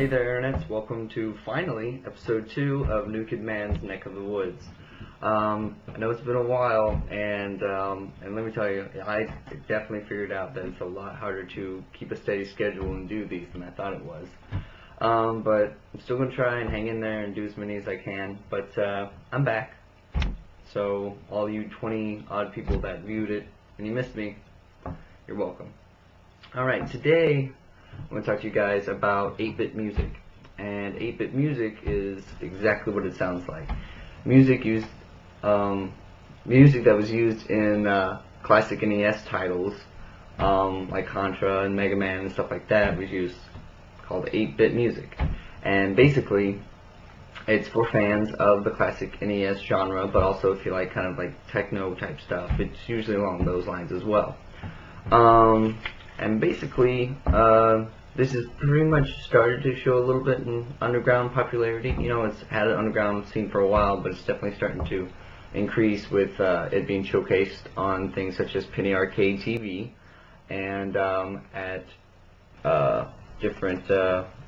Hey there, internets. Welcome to, finally, episode 2 of NewKidMan's Neck of the Woods. I know it's been a while, and let me tell you, I definitely figured out that it's a lot harder to keep a steady schedule and do these than I thought it was. But I'm still going to try and hang in there and do as many as I can, but I'm back. So, all you 20-odd people that viewed it, and you missed me, you're welcome. Alright, today I'm going to talk to you guys about 8-bit music. And 8-bit music is exactly what it sounds like. Music that was used in classic NES titles, like Contra and Mega Man and stuff like that, was used, called 8-bit music. And basically, it's for fans of the classic NES genre, but also if you like kind of like techno type stuff, it's usually along those lines as well. And basically, this has pretty much started to show a little bit in underground popularity. You know, it's had an underground scene for a while, but it's definitely starting to increase with it being showcased on things such as Penny Arcade TV and at different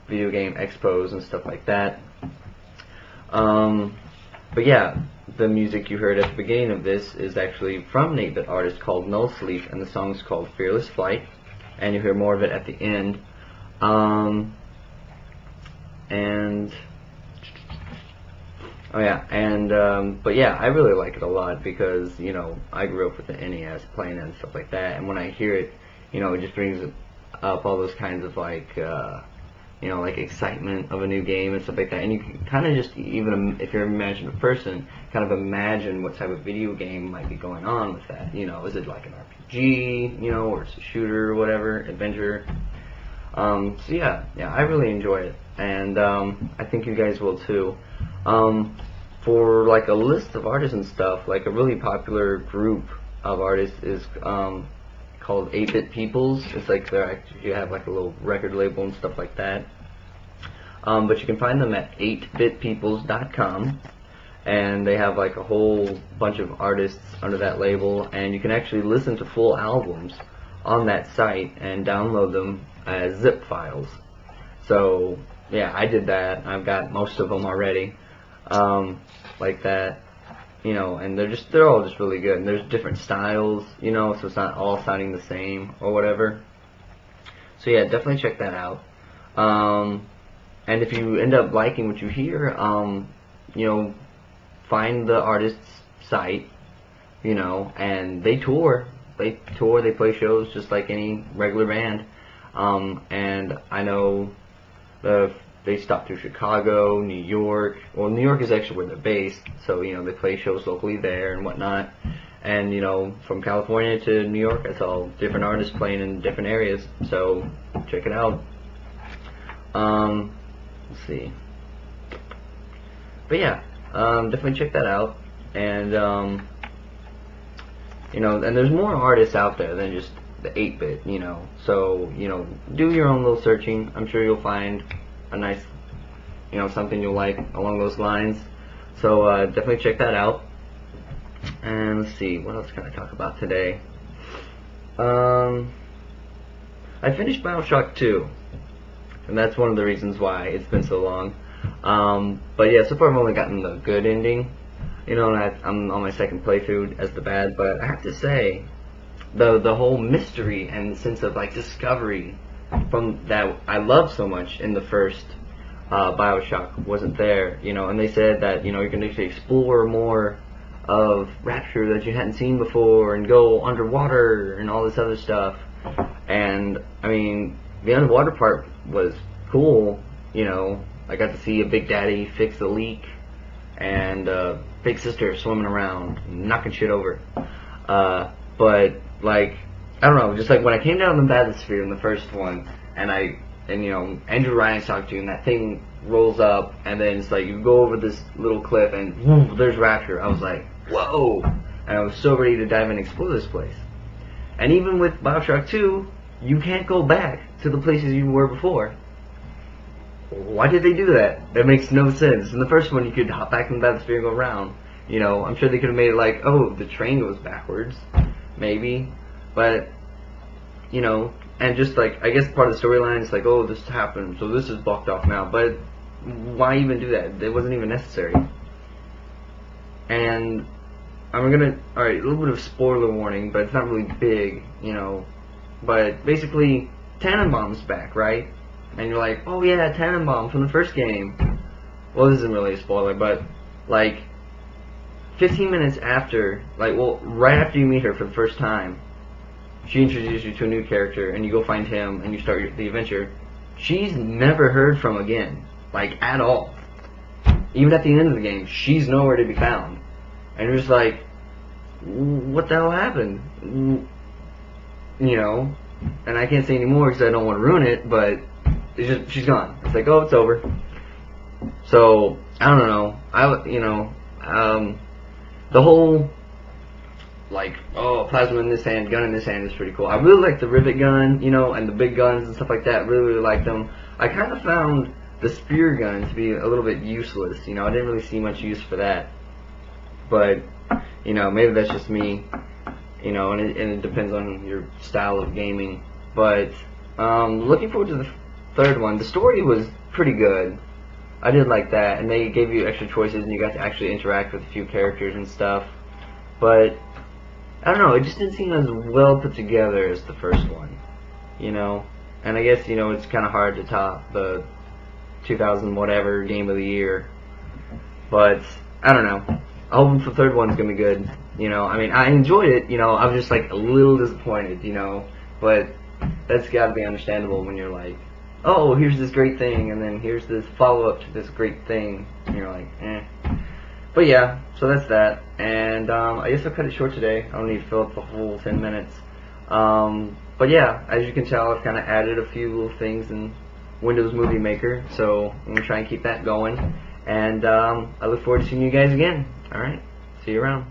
video game expos and stuff like that. But yeah, the music you heard at the beginning of this is actually from an 8-bit artist called Null Sleep, and the song is called Fearless Flight, and you'll hear more of it at the end. But yeah, I really like it a lot because, you know, I grew up with the NES playing it and stuff like that, and when I hear it, you know, it just brings up all those kinds of like, you know, like excitement of a new game and stuff like that, and you can kind of just, even if you're an imaginative person, kind of imagine what type of video game might be going on with that. You know, is it like an RPG, you know, or it's a shooter or whatever, adventure. So yeah, I really enjoy it, and I think you guys will too. For like a list of artists and stuff, like a really popular group of artists is called 8-Bit Peoples. It's like you have like a little record label and stuff like that. But you can find them at 8bitpeoples.com, and they have like a whole bunch of artists under that label, and you can actually listen to full albums on that site and download them as zip files. So yeah, I did that. I've got most of them already, like that. You know, and they're all just really good, and there's different styles, you know, so it's not all sounding the same or whatever. So yeah, definitely check that out. And if you end up liking what you hear, you know, find the artist's site, you know, and they play shows just like any regular band. And I know they stop through Chicago, New York. Well, New York is actually where they're based, so, you know, they play shows locally there and whatnot. And, you know, from California to New York, I saw different artists playing in different areas, so check it out. Let's see. But yeah, definitely check that out. And, you know, and there's more artists out there than just the 8-bit, you know. So, you know, do your own little searching. I'm sure you'll find a nice, you know, something you'll like along those lines. So definitely check that out. And let's see, what else can I talk about today? I finished Bioshock 2, and that's one of the reasons why it's been so long. But yeah, so far I've only gotten the good ending, you know, and I'm on my second playthrough as the bad. But I have to say, the whole mystery and sense of like discovery from that I loved so much in the first Bioshock wasn't there, you know. And they said that, you know, you can actually explore more of Rapture that you hadn't seen before, and go underwater and all this other stuff. And I mean, the underwater part was cool, you know. I got to see a Big Daddy fix a leak, and Big Sister swimming around knocking shit over. But like, I don't know, just like when I came down the bathysphere in the first one, and you know, Andrew Ryan's talking to you, and that thing rolls up, and then it's like you go over this little cliff, and whoom, there's Rapture. I was like, whoa! And I was so ready to dive in and explore this place. And even with Bioshock 2, you can't go back to the places you were before. Why did they do that? That makes no sense. In the first one, you could hop back in the bathysphere and go around. You know, I'm sure they could have made it like, oh, the train goes backwards, maybe. But, you know, and just like, I guess part of the storyline is like, oh, this happened, so this is blocked off now. But why even do that? It wasn't even necessary. And alright, a little bit of spoiler warning, but it's not really big, you know. But basically, Tannenbaum's back, right? And you're like, oh yeah, Tannenbaum from the first game. Well, this isn't really a spoiler, but like 15 minutes after, like, well, right after you meet her for the first time, she introduces you to a new character, and you go find him, and you start the adventure. She's never heard from again, like, at all. Even at the end of the game, she's nowhere to be found. And you're just like, what the hell happened? You know? And I can't say anymore because I don't want to ruin it, but it's just, she's gone. It's like, oh, it's over. So, I don't know. The whole, like, oh, plasma in this hand, gun in this hand is pretty cool. I really like the rivet gun, you know, and the big guns and stuff like that. Really like them. I kind of found the spear gun to be a little bit useless. You know, I didn't really see much use for that. But, you know, maybe that's just me. You know, and it depends on your style of gaming. But, looking forward to the third one. The story was pretty good. I did like that, and they gave you extra choices, and you got to actually interact with a few characters and stuff. But, I don't know, it just didn't seem as well put together as the first one, you know? And I guess, you know, it's kind of hard to top the 2000 whatever game of the year. But, I don't know. I hope the third one's gonna be good, you know? I mean, I enjoyed it, you know, I was just, like, a little disappointed, you know? But, that's gotta be understandable when you're like, oh, here's this great thing, and then here's this follow-up to this great thing, and you're like, eh. But yeah, so that's that, and I guess I'll cut it short today. I don't need to fill up the whole 10 minutes. But yeah, as you can tell, I've kind of added a few little things in Windows Movie Maker, so I'm going to try and keep that going, and I look forward to seeing you guys again. Alright, see you around.